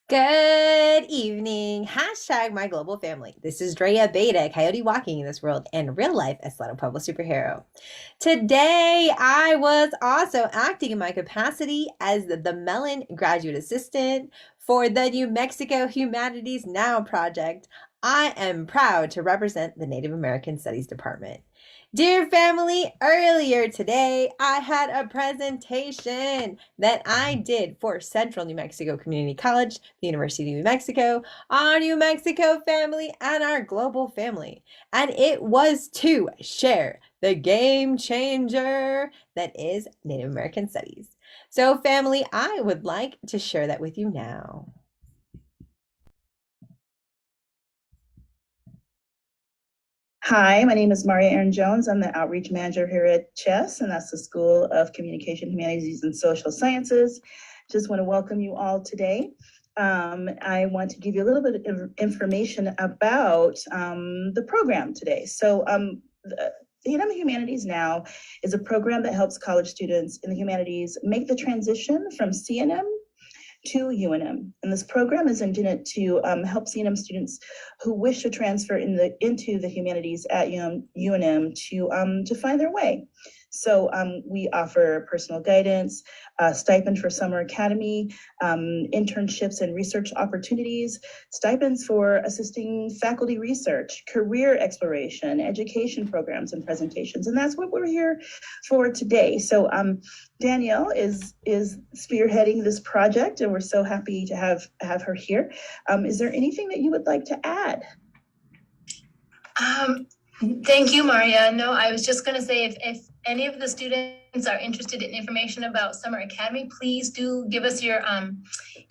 Good evening. Hashtag my global family. This is Dre Abeita, Coyote Walking in this world, and real life Isleta Pueblo superhero. Today, I was also acting in my capacity as the Mellon Graduate Assistant for the New Mexico Humanities Now project. I am proud to represent the Native American Studies Department. Dear family, earlier today I had a presentation that I did for Central New Mexico Community College, the University of New Mexico, our New Mexico family, and our global family. And it was to share the game changer that is Native American Studies. So, family, I would like to share that with you now. Hi, my name is Maria Aaron Jones. I'm the outreach manager here at CHES, and that's the School of Communication, Humanities, and Social Sciences. Just want to welcome you all today. I want to give you a little bit of information about the program today. So the NM Humanities Now is a program that helps college students in the humanities make the transition from CNM to UNM. And this program is intended to help CNM students who wish to transfer into the humanities at UNM to find their way. So we offer personal guidance, stipend for summer academy, internships and research opportunities, stipends for assisting faculty research, career exploration, education programs and presentations. And that's what we're here for today. So Danielle is spearheading this project, and we're so happy to have her here. Is there anything that you would like to add? Thank you, Maria. No, I was just going to say if any of the students are interested in information about Summer Academy, please do give us your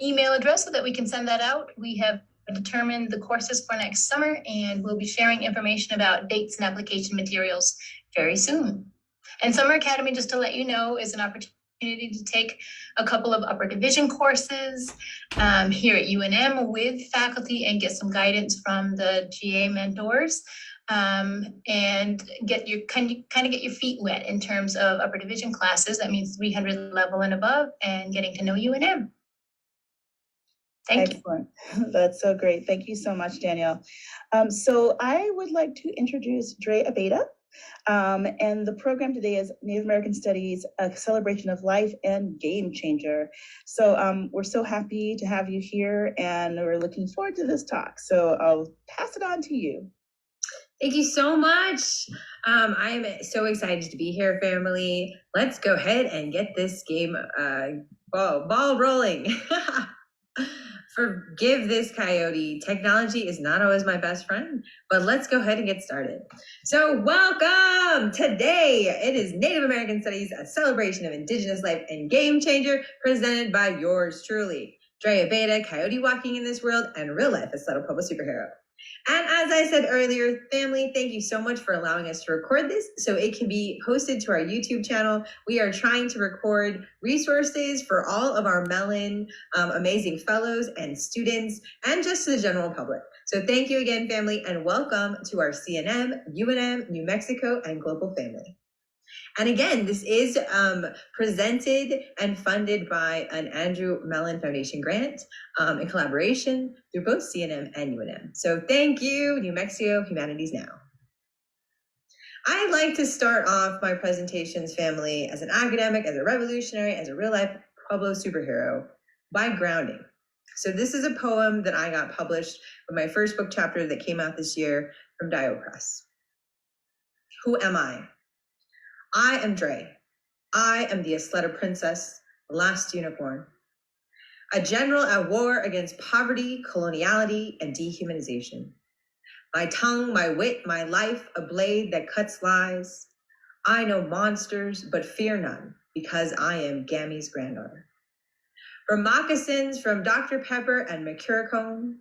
email address so that we can send that out. We have determined the courses for next summer, and we'll be sharing information about dates and application materials very soon. And Summer Academy, just to let you know, is an opportunity to take a couple of upper division courses here at UNM with faculty and get some guidance from the GA mentors. And get your kind of get your feet wet in terms of upper division classes. That means 300 level and above, and getting to know UNM. Thank Excellent. You. That's so great. Thank you so much, Danielle. So I would like to introduce Dre Abeita. And the program today is Native American Studies, a celebration of life and game changer. So we're so happy to have you here, and we're looking forward to this talk. So I'll pass it on to you. Thank you so much. I am so excited to be here, family. Let's go ahead and get this game ball rolling. Forgive this coyote. Technology is not always my best friend, but let's go ahead and get started. So welcome. Today, it is Native American Studies, a celebration of Indigenous life and game changer, presented by yours truly, Dre Abeita, Coyote Walking in this world, and real life Isleta Pueblo superhero. And as I said earlier, family, thank you so much for allowing us to record this so it can be posted to our YouTube channel. We are trying to record resources for all of our Mellon amazing fellows and students and just to the general public. So thank you again, family, and welcome to our CNM, UNM, New Mexico, and global family. And again, this is presented and funded by an Andrew Mellon Foundation grant in collaboration through both CNM and UNM. So thank you, New Mexico Humanities Now. I'd like to start off my presentations, family, as an academic, as a revolutionary, as a real-life Pueblo superhero, by grounding. So this is a poem that I got published with my first book chapter that came out this year from Dio Press. Who am I? I am Dre. I am the Isleta princess, the last unicorn. A general at war against poverty, coloniality, and dehumanization. My tongue, my wit, my life, a blade that cuts lies. I know monsters, but fear none, because I am Gammy's granddaughter. From moccasins, from Dr. Pepper and McCurricone,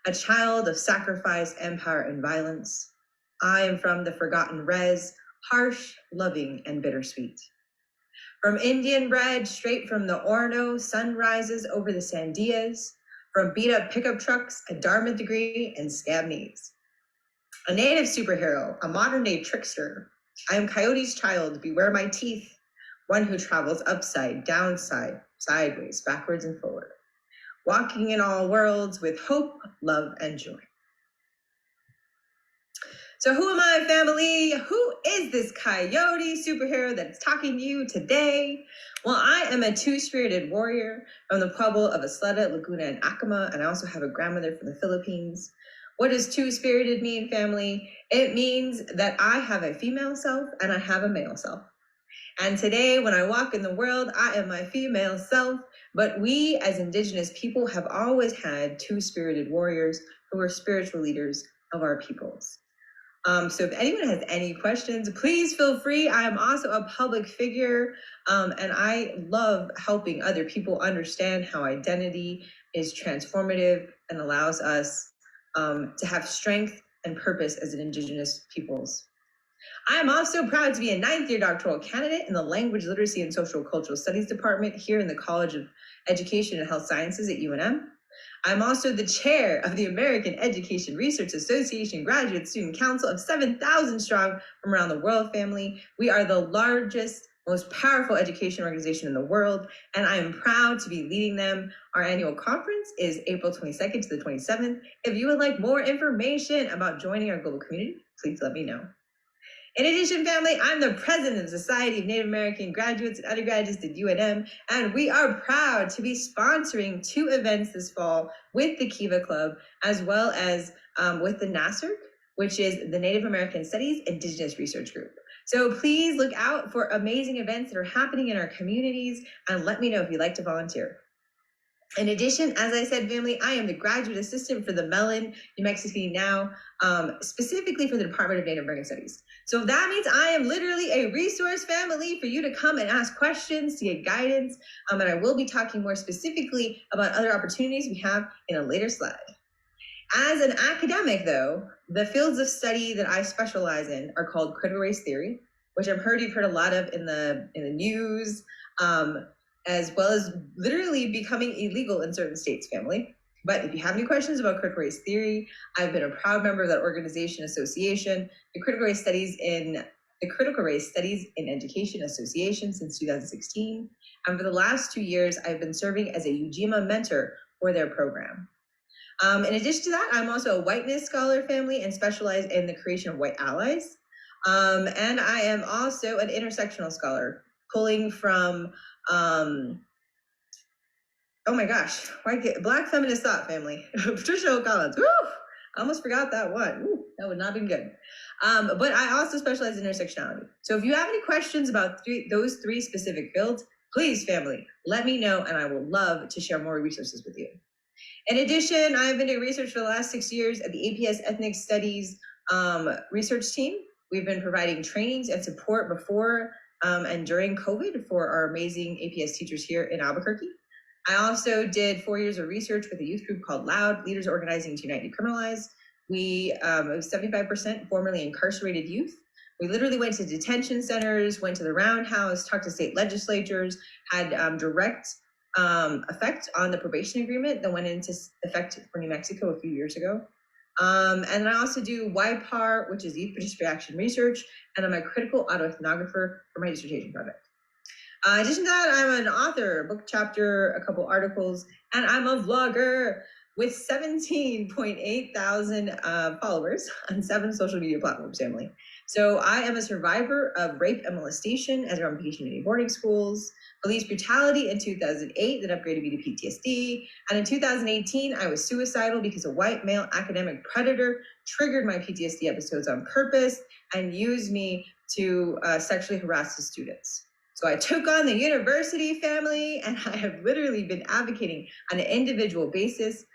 a child of sacrifice, empire, and violence. I am from the forgotten res, harsh, loving, and bittersweet. From Indian bread, straight from the Orono, sun rises over the Sandias. From beat-up pickup trucks, a Dartmouth degree, and scab knees. A native superhero, a modern-day trickster. I am Coyote's child, beware my teeth. One who travels upside, downside, sideways, backwards, and forward. walking in all worlds with hope, love, and joy. So who am I, family? Who is this coyote superhero that's talking to you today? Well, I am a two-spirited warrior from the Pueblo of Isleta, Laguna, and Acoma, and I also have a grandmother from the Philippines. What does two-spirited mean, family? It means that I have a female self and I have a male self. And today, when I walk in the world, I am my female self, but we as Indigenous people have always had two-spirited warriors who are spiritual leaders of our peoples. So if anyone has any questions, please feel free. I am also a public figure, and I love helping other people understand how identity is transformative and allows us to have strength and purpose as an Indigenous peoples. I am also proud to be a 9th year doctoral candidate in the Language, Literacy, and Social Cultural Studies Department here in the College of Education and Health Sciences at UNM. I'm also the chair of the American Education Research Association Graduate Student Council of 7,000 strong from around the world, family. We are the largest, most powerful education organization in the world, and I am proud to be leading them. Our annual conference is April 22nd to the 27th. If you would like more information about joining our global community, please let me know. In addition, family, I'm the president of the Society of Native American Graduates and Undergraduates at UNM, and we are proud to be sponsoring 2 events this fall with the Kiva Club, as well as with the NASR, which is the Native American Studies Indigenous Research Group. So please look out for amazing events that are happening in our communities, and let me know if you'd like to volunteer. In addition, as I said, family, I am the graduate assistant for the NM Humanities Now, specifically for the Department of Native American Studies. So that means I am literally a resource, family, for you to come and ask questions, to get guidance, and I will be talking more specifically about other opportunities we have in a later slide. As an academic, though, the fields of study that I specialize in are called critical race theory, which you've heard a lot of in the news, as well as literally becoming illegal in certain states, family. But if you have any questions about critical race theory, I've been a proud member of that organization association, the Critical Race Studies in Education Association since 2016. And for the last 2 years, I've been serving as a UGMA mentor for their program. In addition to that, I'm also a whiteness scholar, family, and specialize in the creation of white allies. And I am also an intersectional scholar, pulling from oh my gosh, Black Feminist Thought, family. Patricia O'Collins. Woo! I almost forgot that one. Ooh, that would not have been good. But I also specialize in intersectionality. So if you have any questions about those 3 specific fields, please, family, let me know, and I will love to share more resources with you. In addition, I've been doing research for the last 6 years at the APS Ethnic Studies research team. We've been providing trainings and support before and during COVID for our amazing APS teachers here in Albuquerque. I also did 4 years of research with a youth group called LOUD, Leaders Organizing to Unite and Decriminalize. We, it was 75% formerly incarcerated youth. We literally went to detention centers, went to the roundhouse, talked to state legislatures, had direct effect on the probation agreement that went into effect for New Mexico a few years ago. And I also do YPAR, which is Youth Participatory Action Research, and I'm a critical autoethnographer for my dissertation project. In addition to that, I'm an author, a book chapter, a couple articles, and I'm a vlogger with 17.8 thousand followers on 7 social media platforms, family. So I am a survivor of rape and molestation at Ramapo Community Boarding Schools, police brutality in 2008 that upgraded me to PTSD. And in 2018, I was suicidal because a white male academic predator triggered my PTSD episodes on purpose and used me to sexually harass the students. So I took on the university, family, and I have literally been advocating on an individual basis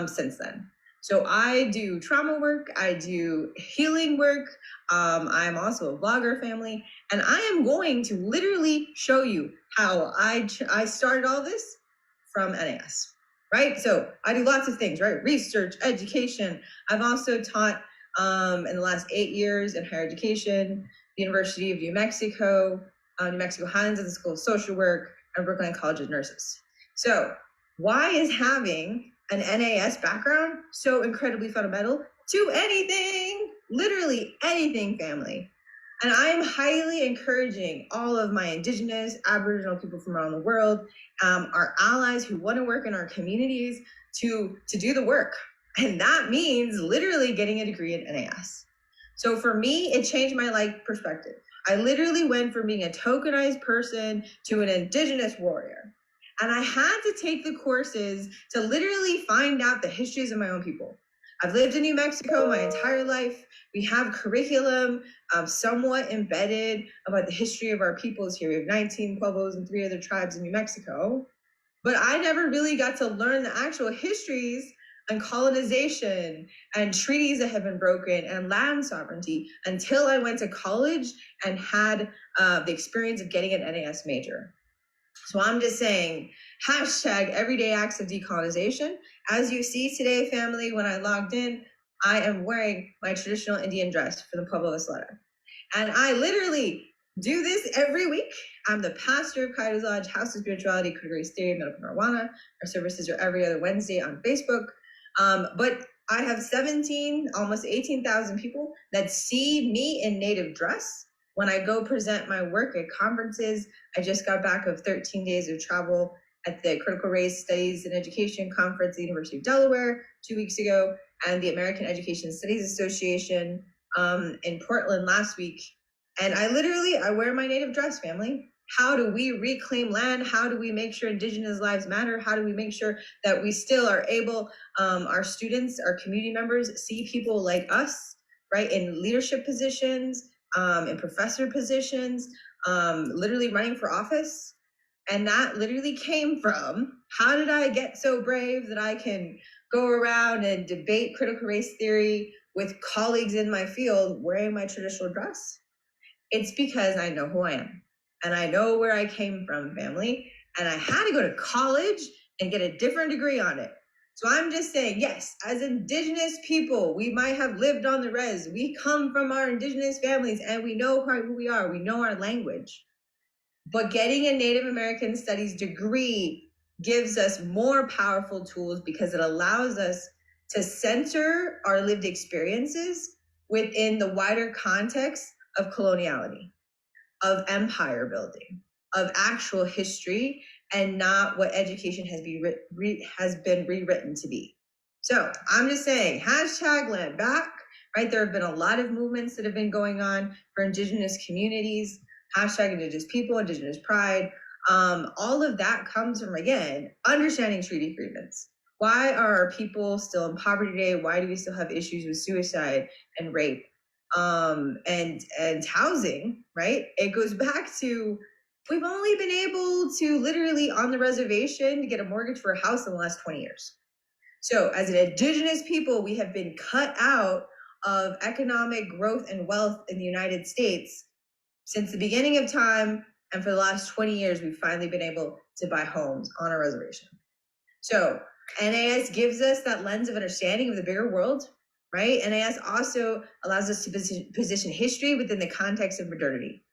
since then. So I do trauma work, I do healing work, I'm also a vlogger, family, and I am going to literally show you how I started all this from NAS, right? So I do lots of things, right? Research, education. I've also taught in the last 8 years in higher education, the University of New Mexico Highlands at the School of Social Work, and Brooklyn College of Nurses. So why is having an NAS background so incredibly fundamental to anything, literally anything, family? And I am highly encouraging all of my Indigenous, Aboriginal people from around the world, our allies who want to work in our communities to do the work. And that means literally getting a degree in NAS. So for me, it changed my life perspective. I literally went from being a tokenized person to an Indigenous warrior. And I had to take the courses to literally find out the histories of my own people. I've lived in New Mexico my entire life. We have curriculum somewhat embedded about the history of our peoples here. We have 19 Pueblos and 3 other tribes in New Mexico. But I never really got to learn the actual histories and colonization and treaties that have been broken and land sovereignty until I went to college and had the experience of getting an NAS major. So I'm just saying, hashtag everyday acts of decolonization. As you see today, family, when I logged in, I am wearing my traditional Indian dress for the Pueblo of Isleta. And I literally do this every week. I'm the pastor of Coyote Lodge, House of Spirituality, Critical Race Theory, Medical Marijuana. Our services are every other Wednesday on Facebook. But I have 17, almost 18,000 people that see me in native dress when I go present my work at conferences. I just got back of 13 days of travel at the Critical Race Studies and Education Conference at the University of Delaware 2 weeks ago, and the American Education Studies Association in Portland last week. And I wear my native dress, family. How do we reclaim land? How do we make sure Indigenous lives matter? How do we make sure that we still are able, our students, our community members, see people like us, right, in leadership positions, in professor positions, literally running for office? And that literally came from, how did I get so brave that I can go around and debate critical race theory with colleagues in my field wearing my traditional dress? It's because I know who I am. And I know where I came from, family. And I had to go to college and get a different degree on it. So I'm just saying, yes, as Indigenous people, we might have lived on the res. We come from our Indigenous families and we know who we are. We know our language. But getting a Native American Studies degree gives us more powerful tools because it allows us to center our lived experiences within the wider context of coloniality, of empire building, of actual history, and not what education has been rewritten to be. So I'm just saying, hashtag land back, right? There have been a lot of movements that have been going on for Indigenous communities, hashtag Indigenous people, Indigenous pride. All of that comes from, again, understanding treaty agreements. Why are our people still in poverty today? Why do we still have issues with suicide and rape? And housing, right? It goes back to, we've only been able to literally on the reservation to get a mortgage for a house in the last 20 years. So as an Indigenous people, we have been cut out of economic growth and wealth in the United States since the beginning of time. And for the last 20 years, we've finally been able to buy homes on our reservation. So NAS gives us that lens of understanding of the bigger world, right? NAS also allows us to position history within the context of modernity,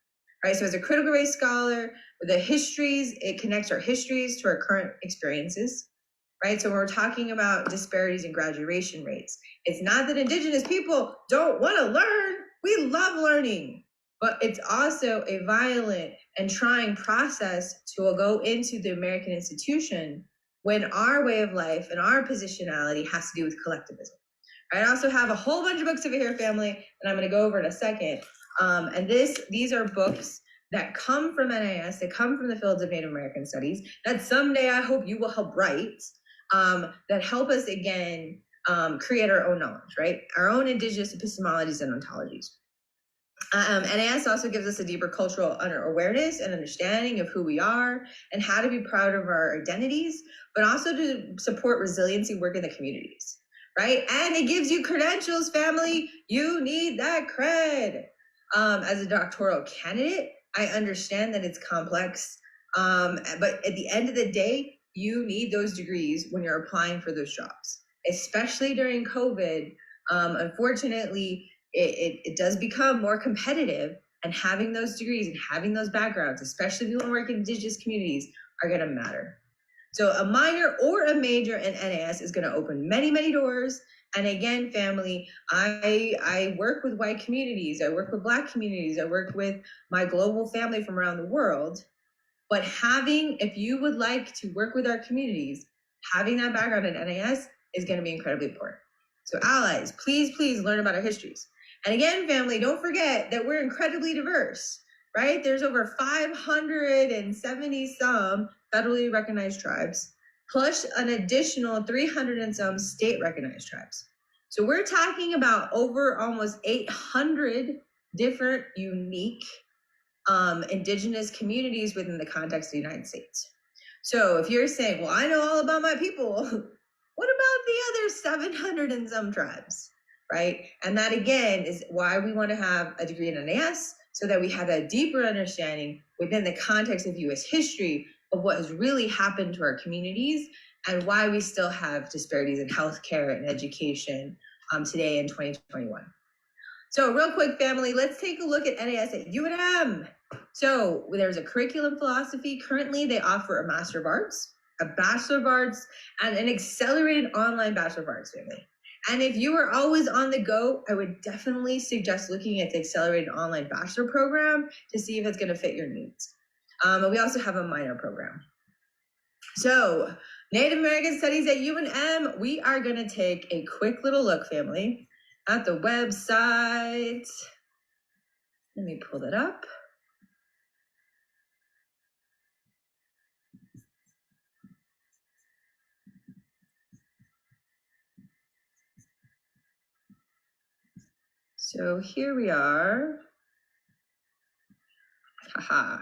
right? So as a critical race scholar, the histories, it connects our histories to our current experiences, right? So when we're talking about disparities in graduation rates, it's not that Indigenous people don't want to learn. We love learning, but it's also a violent and trying process to go into the American institution when our way of life and our positionality has to do with collectivism. I also have a whole bunch of books over here, family, that I'm going to go over in a second. And these are books that come from NAS, that come from the fields of Native American studies, that someday I hope you will help write, that help us, again, create our own knowledge, right? Our own Indigenous epistemologies and ontologies. NAS also gives us a deeper cultural awareness and understanding of who we are and how to be proud of our identities, but also to support resiliency work in the communities, right? And it gives you credentials, family. You need that cred. As a doctoral candidate, I understand that it's complex, but at the end of the day, you need those degrees when you're applying for those jobs, especially during COVID. Unfortunately, it does become more competitive, and having those degrees and having those backgrounds, especially if you want to work in Indigenous communities, are going to matter. So a minor or a major in NAS is going to open many, many doors And again, family, I work with white communities, I work with Black communities, I work with my global family from around the world. But if you would like to work with our communities, having that background in NAS is going to be incredibly important. So allies, please learn about our histories. And again, family, don't forget that we're incredibly diverse, right? There's over 570 some federally recognized tribes, plus an additional 300 and some state recognized tribes. So we're talking about over almost 800 different unique indigenous communities within the context of the United States. So if you're saying, well, I know all about my people, what about the other 700 and some tribes, right? And that again is why we want to have a degree in NAS, so that we have a deeper understanding within the context of US history of what has really happened to our communities and why we still have disparities in healthcare and education today in 2021. So real quick, family, let's take a look at NAS at UNM. So there's a curriculum philosophy. Currently, they offer a Master of Arts, a Bachelor of Arts, and an accelerated online Bachelor of Arts, family. And if you are always on the go, I would definitely suggest looking at the accelerated online Bachelor program to see if it's going to fit your needs. And we also have a minor program. So Native American Studies at UNM, we are going to take a quick little look, family, at the website. Let me pull that up. So here we are. Haha.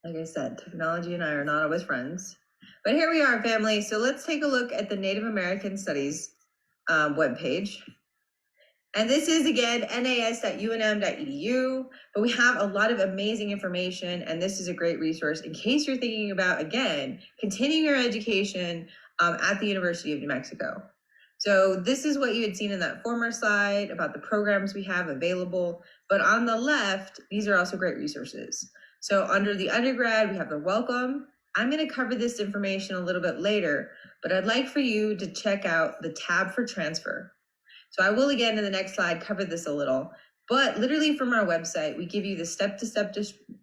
Like I said, technology and I are not always friends. But here we are, family. So let's take a look at the Native American Studies webpage. And this is, again, nas.unm.edu, but we have a lot of amazing information, and this is a great resource in case you're thinking about, again, continuing your education at the University of New Mexico. So this is what you had seen in that former slide about the programs we have available, but on the left, these are also great resources. So under the undergrad, we have the welcome. I'm going to cover this information a little bit later, but I'd like for you to check out the tab for transfer. So I will, again, in the next slide, cover this a little, but literally from our website, we give you the step-to-step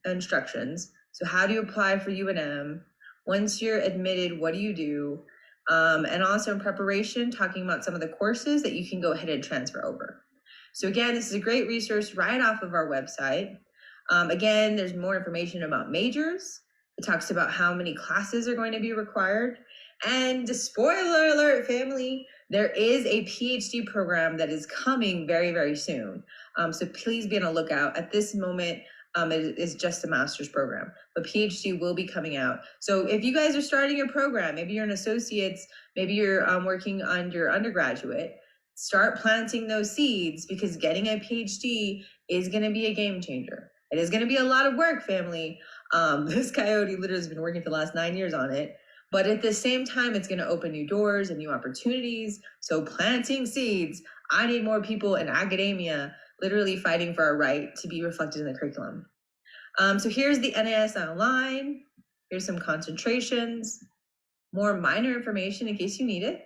instructions. So how do you apply for UNM? Once you're admitted, what do you do? And also in preparation, talking about some of the courses that you can go ahead and transfer over. So again, this is a great resource right off of our website. Again, there's more information about majors. It talks about how many classes are going to be required. And spoiler alert, family, there is a PhD program that is coming very, very soon. So please be on the lookout. At this moment, it is just a master's program, but PhD will be coming out. So if you guys are starting a program, maybe you're an associate's, maybe you're working on your undergraduate, start planting those seeds, because getting a PhD is going to be a game changer. It is going to be a lot of work, family. This coyote literally has been working for the last 9 years on it. But at the same time, it's going to open new doors and new opportunities. So planting seeds, I need more people in academia literally fighting for our right to be reflected in the curriculum. So here's the NAS online. Here's some concentrations, more minor information in case you need it.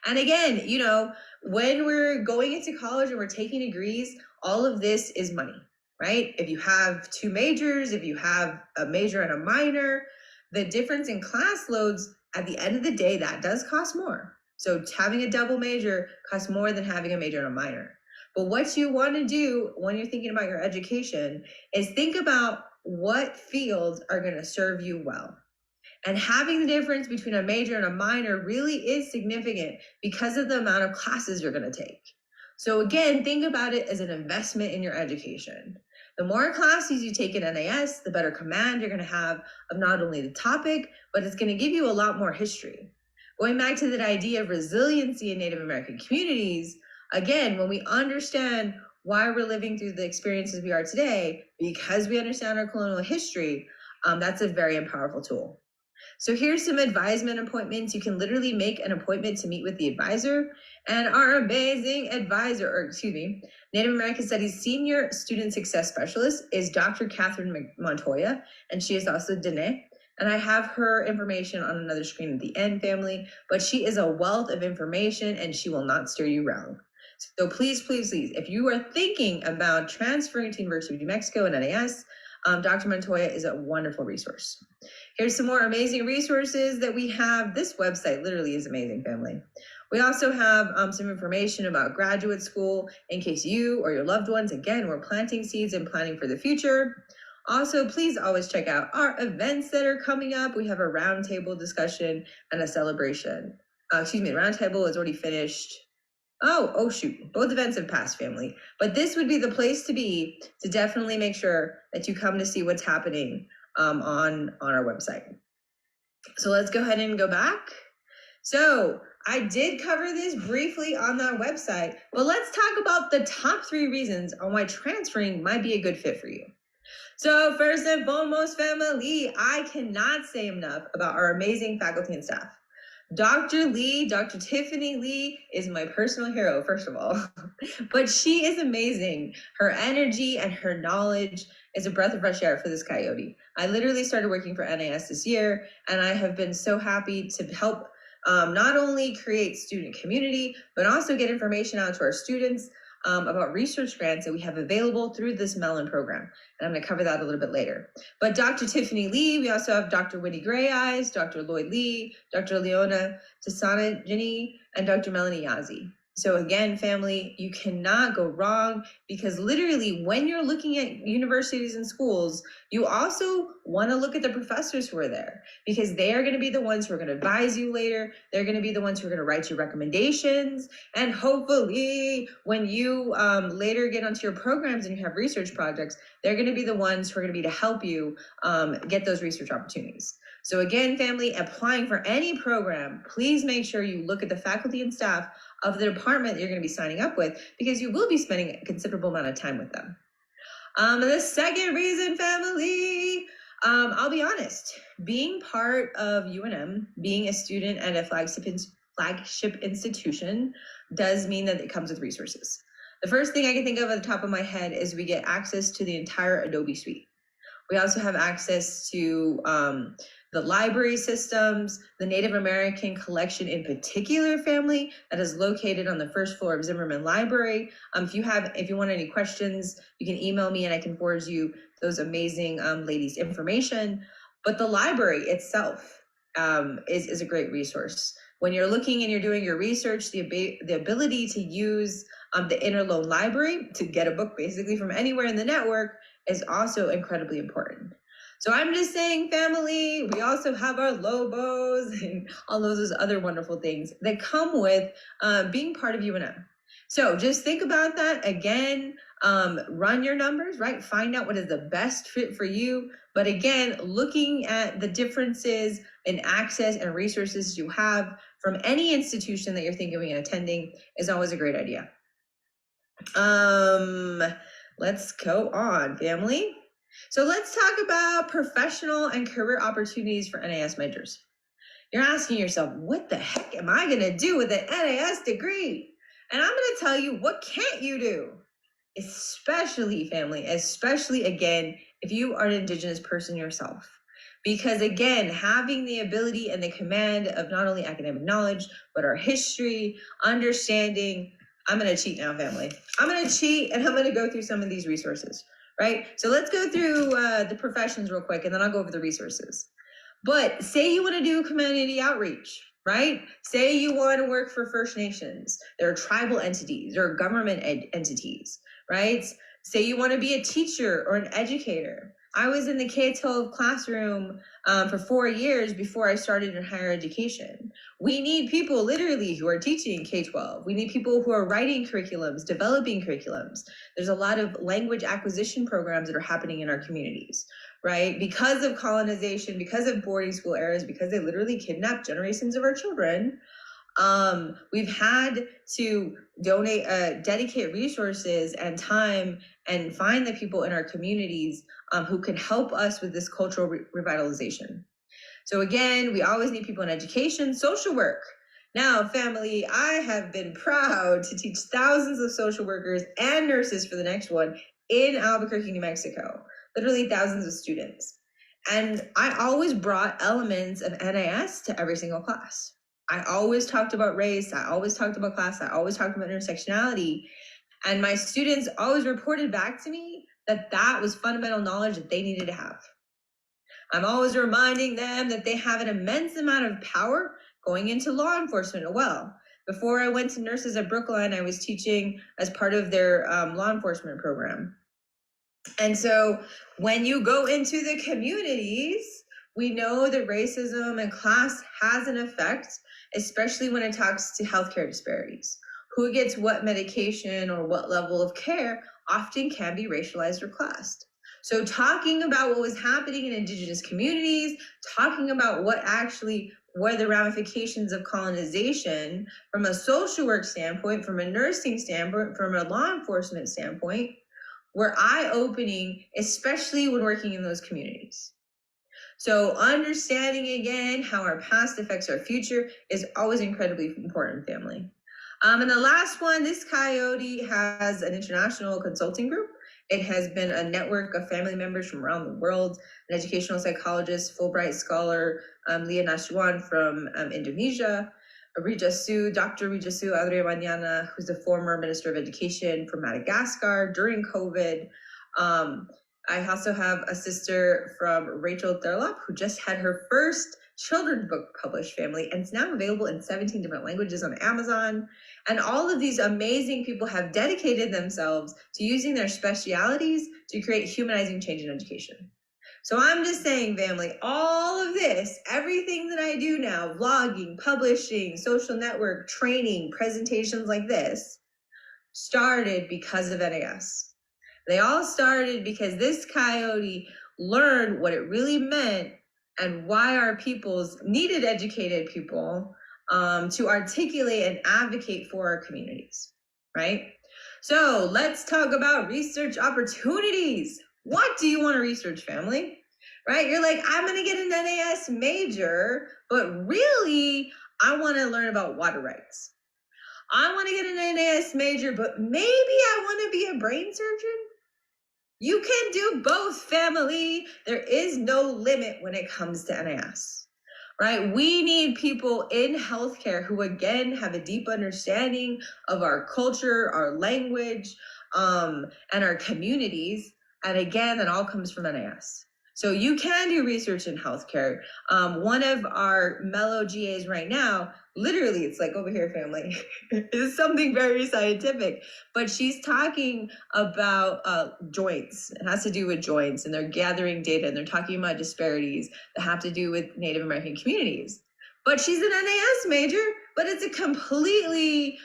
And again, you know, when we're going into college and we're taking degrees, all of this is money, right? If you have 2 majors, if you have a major and a minor, the difference in class loads, at the end of the day, that does cost more. So having a double major costs more than having a major and a minor. But what you want to do when you're thinking about your education is think about what fields are going to serve you well. And having the difference between a major and a minor really is significant because of the amount of classes you're going to take. So again, think about it as an investment in your education. The more classes you take in NAS, the better command you're going to have of not only the topic, but it's going to give you a lot more history. Going back to that idea of resiliency in Native American communities, again, when we understand why we're living through the experiences we are today, because we understand our colonial history, that's a very powerful tool. So here's some advisement appointments. You can literally make an appointment to meet with the advisor, and our amazing advisor, Native American Studies Senior Student Success Specialist is Dr. Catherine Montoya, and she is also Dene. And I have her information on another screen at the end, family, but she is a wealth of information and she will not steer you wrong. So please, please, please, if you are thinking about transferring to University of New Mexico and NAS, Dr. Montoya is a wonderful resource. Here's some more amazing resources that we have. This website literally is amazing, family. We also have some information about graduate school in case you or your loved ones, again, we're planting seeds and planning for the future. Also, please always check out our events that are coming up. We have a roundtable discussion and a celebration. Roundtable is already finished. Oh shoot, both events have passed, family. But this would be the place to be to definitely make sure that you come to see what's happening on our website. So let's go ahead and go back. So I did cover this briefly on that website, but let's talk about the top 3 reasons on why transferring might be a good fit for you. So first and foremost, family, I cannot say enough about our amazing faculty and staff. Dr. Tiffany Lee is my personal hero, first of all, but she is amazing. Her energy and her knowledge is a breath of fresh air for this coyote. I literally started working for NAS this year, and I have been so happy to help not only create student community, but also get information out to our students about research grants that we have available through this Mellon program. And I'm going to cover that a little bit later. But Dr. Tiffany Lee, we also have Dr. Winnie Gray Eyes, Dr. Lloyd Lee, Dr. Leona Tasana Ginny, and Dr. Melanie Yazzie. So again, family, you cannot go wrong because literally when you're looking at universities and schools, you also want to look at the professors who are there because they are going to be the ones who are going to advise you later. They're going to be the ones who are going to write you recommendations. And hopefully when you later get onto your programs and you have research projects, they're going to be the ones who are going to be to help you get those research opportunities. So again, family, applying for any program, please make sure you look at the faculty and staff of the department that you're going to be signing up with because you will be spending a considerable amount of time with them. The second reason, family, I'll be honest, being part of UNM, being a student at a flagship institution does mean that it comes with resources. The first thing I can think of at the top of my head is we get access to the entire Adobe suite. We also have access to the library systems, the Native American collection in particular, family, that is located on the first floor of Zimmerman Library. If you want any questions, you can email me and I can forward you those amazing ladies' information. But the library itself is a great resource. When you're looking and you're doing your research, the ability to use the Interloan Library to get a book basically from anywhere in the network is also incredibly important. So I'm just saying, family, we also have our Lobos and all of those other wonderful things that come with being part of UNM. So just think about that again, run your numbers, right? Find out what is the best fit for you. But again, looking at the differences in access and resources you have from any institution that you're thinking of attending is always a great idea. Let's go on, family. So let's talk about professional and career opportunities for NAS majors. You're asking yourself, what the heck am I going to do with an NAS degree? And I'm going to tell you, what can't you do? Especially, family, especially again, if you are an Indigenous person yourself. Because again, having the ability and the command of not only academic knowledge, but our history, understanding. I'm going to cheat now, family. I'm going to cheat and I'm going to go through some of these resources, right? So let's go through the professions real quick and then I'll go over the resources. But say you want to do community outreach, right? Say you want to work for First Nations. There are tribal entities, there are government entities, right? Say you want to be a teacher or an educator. I was in the K-12 classroom for 4 years before I started in higher education. We need people literally who are teaching K-12. We need people who are writing curriculums, developing curriculums. There's a lot of language acquisition programs that are happening in our communities, right? Because of colonization, because of boarding school eras, because they literally kidnapped generations of our children, we've had to dedicate resources and time and find the people in our communities who can help us with this cultural revitalization. So again, we always need people in education, social work. Now, family, I have been proud to teach thousands of social workers and nurses for the next one in Albuquerque, New Mexico, literally thousands of students. And I always brought elements of NAS to every single class. I always talked about race, I always talked about class, I always talked about intersectionality. And my students always reported back to me that that was fundamental knowledge that they needed to have. I'm always reminding them that they have an immense amount of power going into law enforcement as well. Before I went to Nurses at Brookline, I was teaching as part of their law enforcement program. And so when you go into the communities, we know that racism and class has an effect, especially when it talks to healthcare disparities. Who gets what medication or what level of care often can be racialized or classed. So talking about what was happening in Indigenous communities, talking about what actually were the ramifications of colonization from a social work standpoint, from a nursing standpoint, from a law enforcement standpoint, were eye-opening, especially when working in those communities. So understanding again how our past affects our future is always incredibly important, family. And the last one, this Coyote has an international consulting group. It has been a network of family members from around the world, an educational psychologist, Fulbright scholar, Leah Nashwan from Indonesia, Dr. Rijasu Adriamanyana, who's the former Minister of Education from Madagascar during COVID. I also have a sister from Rachel Thurlop, who just had her first children's book published, family, and it's now available in 17 different languages on Amazon. And all of these amazing people have dedicated themselves to using their specialities to create humanizing change in education. So I'm just saying, family, all of this, everything that I do now, vlogging, publishing, social network, training, presentations like this, started because of NAS. They all started because this Coyote learned what it really meant and why our peoples needed educated people to articulate and advocate for our communities, right? So let's talk about research opportunities. What do you want to research, family? Right? You're like, I'm going to get an NAS major, but really, I want to learn about water rights. I want to get an NAS major, but maybe I want to be a brain surgeon. You can do both, family. There is no limit when it comes to NAS, right? We need people in healthcare who, again, have a deep understanding of our culture, our language, and our communities. And again, that all comes from NAS. So you can do research in healthcare. One of our Mellow GAs right now, literally, it's like over here, family, is something very scientific, but she's talking about joints. It has to do with joints, and they're gathering data, and they're talking about disparities that have to do with Native American communities. But she's an NAS major, but it's a completely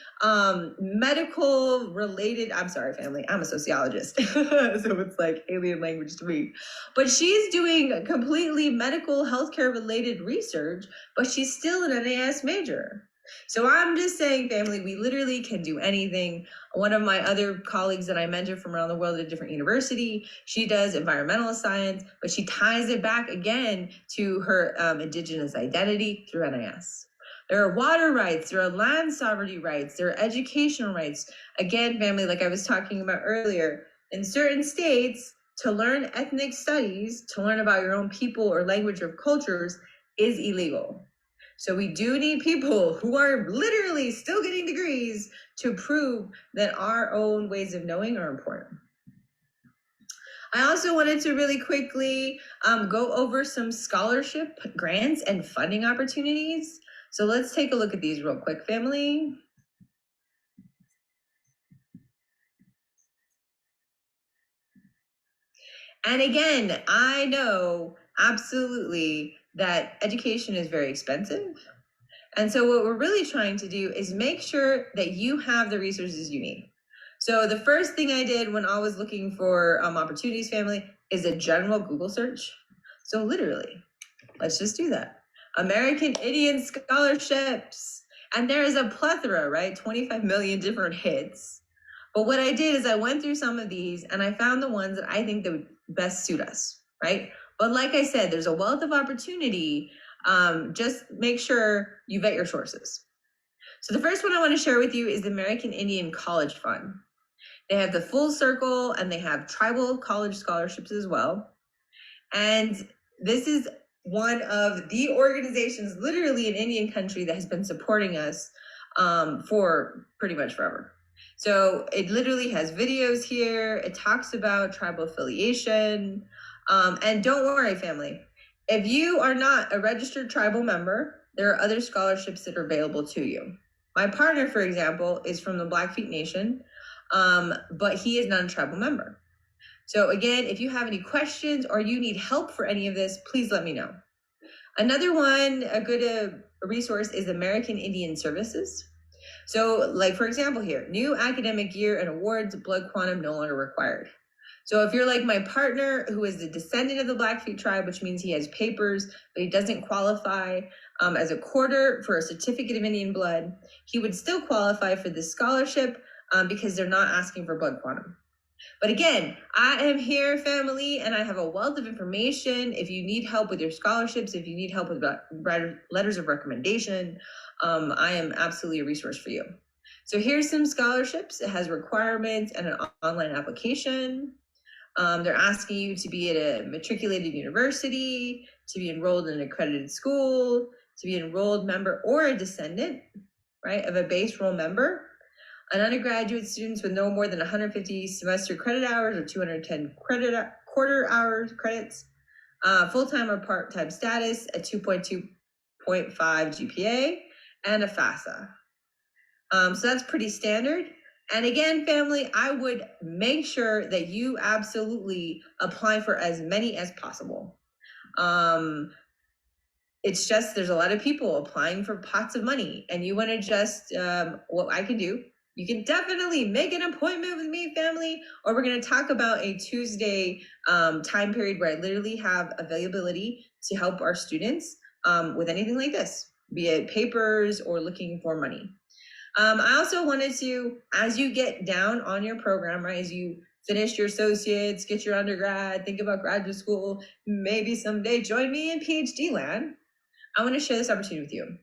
medical related, I'm sorry, family, I'm a sociologist. So it's like alien language to me. But she's doing completely medical healthcare related research, but she's still an NAS major. So I'm just saying, family, we literally can do anything. One of my other colleagues that I mentor from around the world at a different university, she does environmental science, but she ties it back again to her Indigenous identity through NAS. There are water rights, there are land sovereignty rights, there are educational rights. Again, family, like I was talking about earlier, in certain states, to learn ethnic studies, to learn about your own people or language or cultures is illegal. So we do need people who are literally still getting degrees to prove that our own ways of knowing are important. I also wanted to really quickly go over some scholarship grants and funding opportunities. So let's take a look at these real quick, family. And again, I know absolutely that education is very expensive. And so what we're really trying to do is make sure that you have the resources you need. So the first thing I did when I was looking for opportunities, family, is a general Google search. So literally, let's just do that. American Indian scholarships. And there is a plethora, right? 25 million different hits. But what I did is I went through some of these and I found the ones that I think that would best suit us, right? But like I said, there's a wealth of opportunity. Just make sure you vet your sources. So the first one I want to share with you is the American Indian College Fund. They have the Full Circle and they have tribal college scholarships as well. And this is one of the organizations literally in Indian country that has been supporting us for pretty much forever. So it literally has videos here. It talks about tribal affiliation. And don't worry, family. If you are not a registered tribal member, there are other scholarships that are available to you. My partner, for example, is from the Blackfeet Nation, but he is not a tribal member. So again, if you have any questions or you need help for any of this, please let me know. Another one, a good resource is American Indian Services. So like, for example here, new academic year and awards, blood quantum no longer required. So if you're like my partner who is the descendant of the Blackfeet tribe, which means he has papers, but he doesn't qualify as a quarter for a certificate of Indian blood, he would still qualify for this scholarship because they're not asking for blood quantum. But again, I am here, family, and I have a wealth of information. If you need help with your scholarships, if you need help with letters of recommendation, I am absolutely a resource for you. So here's some scholarships. It has requirements and an online application. They're asking you to be at a matriculated university, to be enrolled in an accredited school, to be an enrolled member or a descendant, right, of a base roll member. An undergraduate students with no more than 150 semester credit hours or 210 quarter hours credits, full-time or part-time status, a 2.2.5 GPA, and a FAFSA. So that's pretty standard. And again, family, I would make sure that you absolutely apply for as many as possible. It's just, there's a lot of people applying for pots of money, and you want to just, what I can do, you can definitely make an appointment with me, family, or we're going to talk about a Tuesday time period where I literally have availability to help our students with anything like this, be it papers or looking for money. I also wanted to, as you get down on your program, right, as you finish your associates, get your undergrad, think about graduate school, maybe someday join me in PhD land, I want to share this opportunity with you.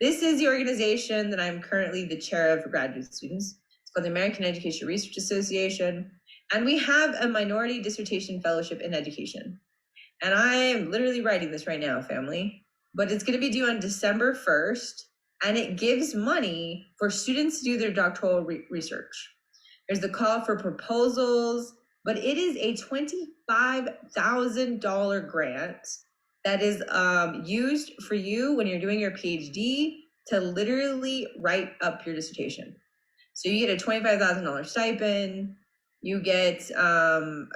This is the organization that I'm currently the chair of for graduate students. It's called the American Education Research Association. And we have a minority dissertation fellowship in education. And I am literally writing this right now, family, but it's going to be due on December 1st. And it gives money for students to do their doctoral research. There's the call for proposals, but it is a $25,000 grant that is used for you when you're doing your PhD to literally write up your dissertation. So you get a $25,000 stipend, you get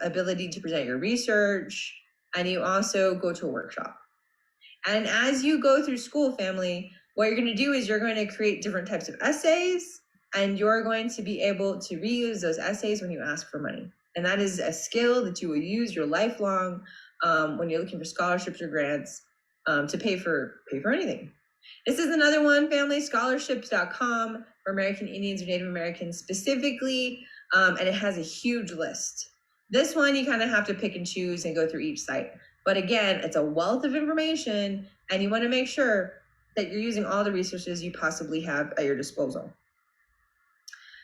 ability to present your research, and you also go to a workshop. And as you go through school, family, what you're going to do is you're going to create different types of essays, and you're going to be able to reuse those essays when you ask for money. And that is a skill that you will use your lifelong when you're looking for scholarships or grants to pay for anything. This is another one, family, scholarships.com for American Indians or Native Americans specifically, and it has a huge list. This one you kind of have to pick and choose and go through each site. But again, it's a wealth of information, and you want to make sure that you're using all the resources you possibly have at your disposal.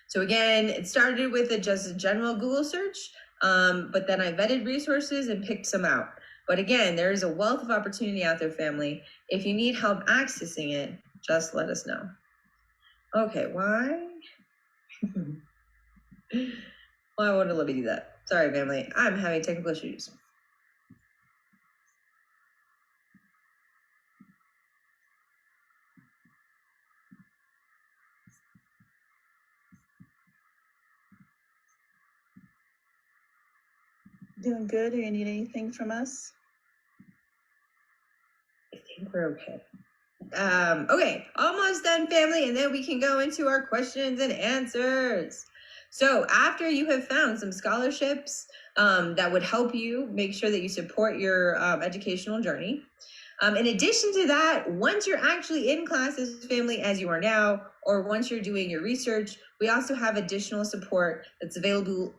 So again, it started with just a general Google search, but then I vetted resources and picked some out. But again, there is a wealth of opportunity out there, family. If you need help accessing it, just let us know. Okay, why? Why wouldn't let me do that? Sorry, family, I'm having technical issues. Doing good? Do you need anything from us? I think we're okay. Okay, almost done, family, and then we can go into our questions and answers. So after you have found some scholarships that would help you make sure that you support your educational journey, in addition to that, once you're actually in classes, family, as you are now, or once you're doing your research, we also have additional support that's available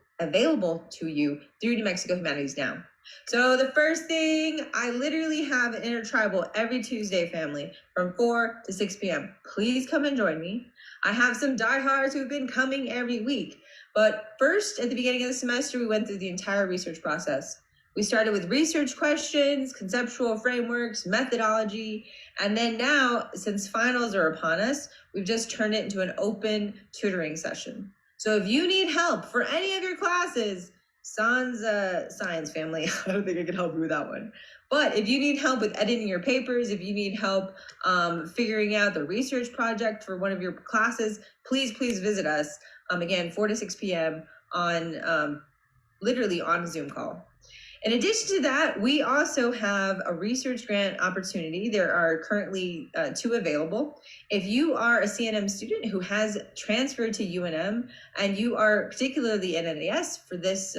to you through New Mexico Humanities Now. So the first thing, I literally have an intertribal every Tuesday, family, from 4 to 6 p.m. Please come and join me. I have some diehards who've been coming every week. But first, at the beginning of the semester, we went through the entire research process. We started with research questions, conceptual frameworks, methodology, and then now, since finals are upon us, we've just turned it into an open tutoring session. So if you need help for any of your classes, sans science family, I don't think I can help you with that one. But if you need help with editing your papers, if you need help figuring out the research project for one of your classes, please visit us. Again, 4 to 6 p.m. on literally on a Zoom call. In addition to that, we also have a research grant opportunity. There are currently 2 available. If you are a CNM student who has transferred to UNM and you are particularly in NAS for this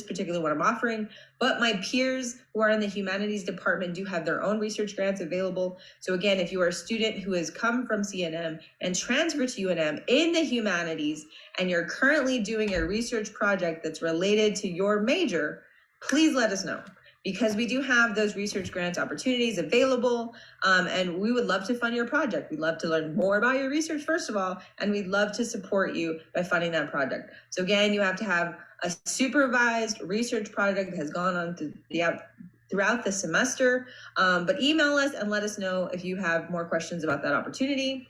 particular one I'm offering, but my peers who are in the humanities department do have their own research grants available. So again, if you are a student who has come from CNM and transferred to UNM in the humanities and you're currently doing a research project that's related to your major, please let us know, because we do have those research grants opportunities available, and we would love to fund your project. We'd love to learn more about your research, first of all, and we'd love to support you by funding that project. So again, you have to have a supervised research project that has gone on throughout the semester, but email us and let us know if you have more questions about that opportunity.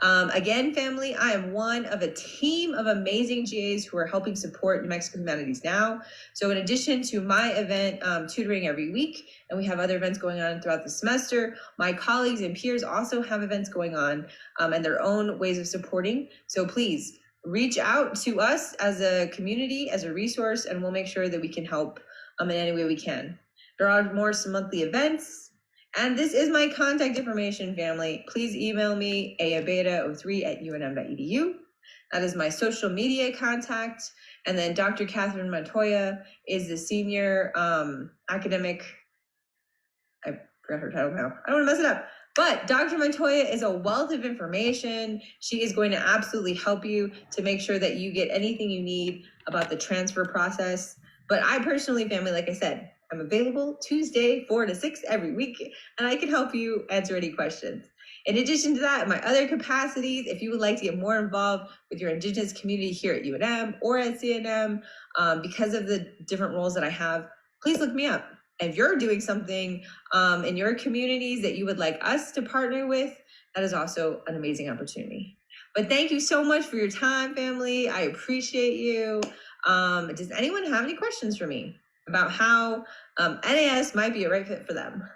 Again, family, I am one of a team of amazing GAs who are helping support New Mexico Humanities Now. So in addition to my event, tutoring every week, and we have other events going on throughout the semester, my colleagues and peers also have events going on and their own ways of supporting. So please reach out to us as a community, as a resource, and we'll make sure that we can help in any way we can. There are more some monthly events. And this is my contact information, family. Please email me, abeita03@unm.edu. That is my social media contact. And then Dr. Catherine Montoya is the senior academic, I forgot her title now. I don't want to mess it up. But Dr. Montoya is a wealth of information. She is going to absolutely help you to make sure that you get anything you need about the transfer process. But I personally, family, like I said, I'm available Tuesday, 4 to 6 every week, and I can help you answer any questions. In addition to that, my other capacities, if you would like to get more involved with your Indigenous community here at UNM or at CNM, because of the different roles that I have, please look me up. If you're doing something in your communities that you would like us to partner with, that is also an amazing opportunity. But thank you so much for your time, family. I appreciate you. Does anyone have any questions for me about how NAS might be a right fit for them?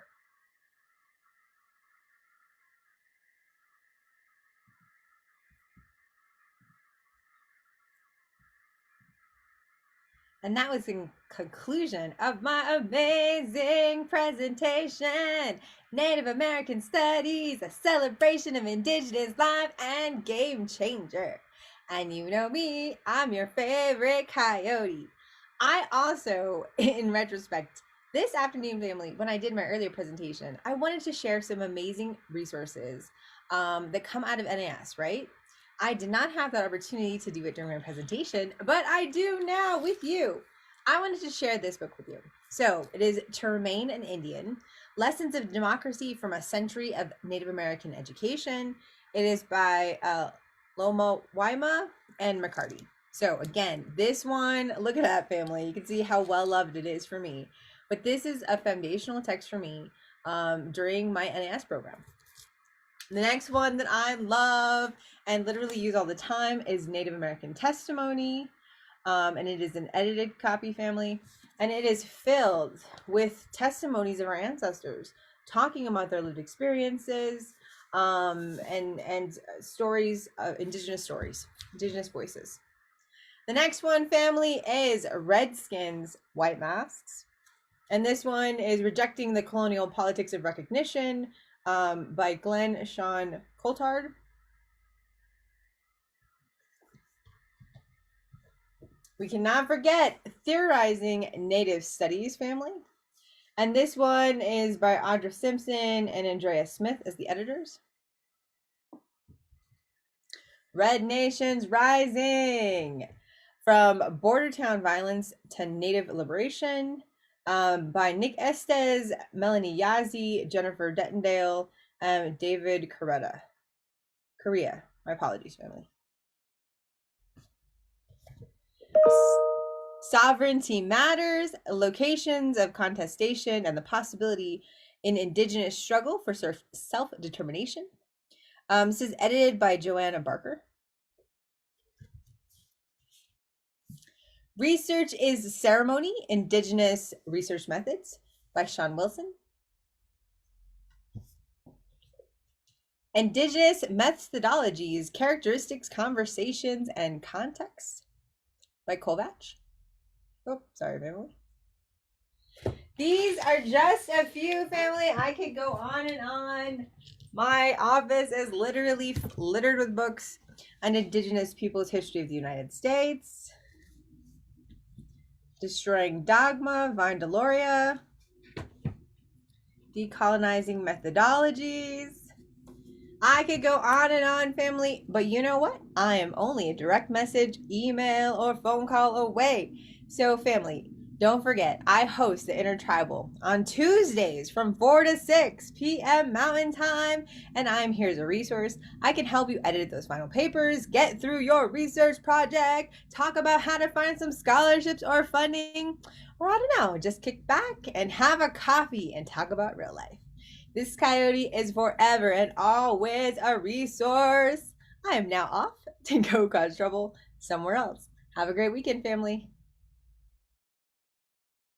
And that was in conclusion of my amazing presentation, Native American Studies, a celebration of Indigenous life and game changer. And you know me, I'm your favorite coyote. I also, in retrospect, this afternoon, family, when I did my earlier presentation, I wanted to share some amazing resources that come out of NAS, right? I did not have that opportunity to do it during my presentation, but I do now with you. I wanted to share this book with you. So it is To Remain an Indian, Lessons of Democracy from a Century of Native American Education. It is by Loma Waima and McCarty. So again, this one, look at that, family. You can see how well loved it is for me. But this is a foundational text for me during my NAS program. The next one that I love and literally use all the time is Native American Testimony. And it is an edited copy, family. And it is filled with testimonies of our ancestors talking about their lived experiences and stories, Indigenous stories, Indigenous voices. The next one, family, is Redskins, White Masks. And this one is Rejecting the Colonial Politics of Recognition by Glenn Sean Coulthard. We cannot forget Theorizing Native Studies, family. And this one is by Audra Simpson and Andrea Smith as the editors. Red Nations Rising, From Border Town Violence to Native Liberation, by Nick Estes, Melanie Yazzie, Jennifer Dettendale, David Correa. My apologies, family. Sovereignty matters, locations of contestation, and the possibility in Indigenous struggle for self-determination. This is edited by Joanna Barker. Research is Ceremony, Indigenous Research Methods by Sean Wilson. Indigenous Methodologies, Characteristics, Conversations, and Context by Kovac. Oh, sorry, family. These are just a few, family. I could go on and on. My office is literally littered with books on Indigenous people's history of the United States. Destroying Dogma, Vine Deloria. Decolonizing Methodologies. I could go on and on, family, but you know what? I am only a direct message, email, or phone call away. So, family, don't forget, I host the Intertribal on Tuesdays from 4 to 6 p.m. Mountain Time, and I'm here as a resource. I can help you edit those final papers, get through your research project, talk about how to find some scholarships or funding, or I don't know, just kick back and have a coffee and talk about real life. This Coyote is forever and always a resource. I am now off to go cause trouble somewhere else. Have a great weekend, family.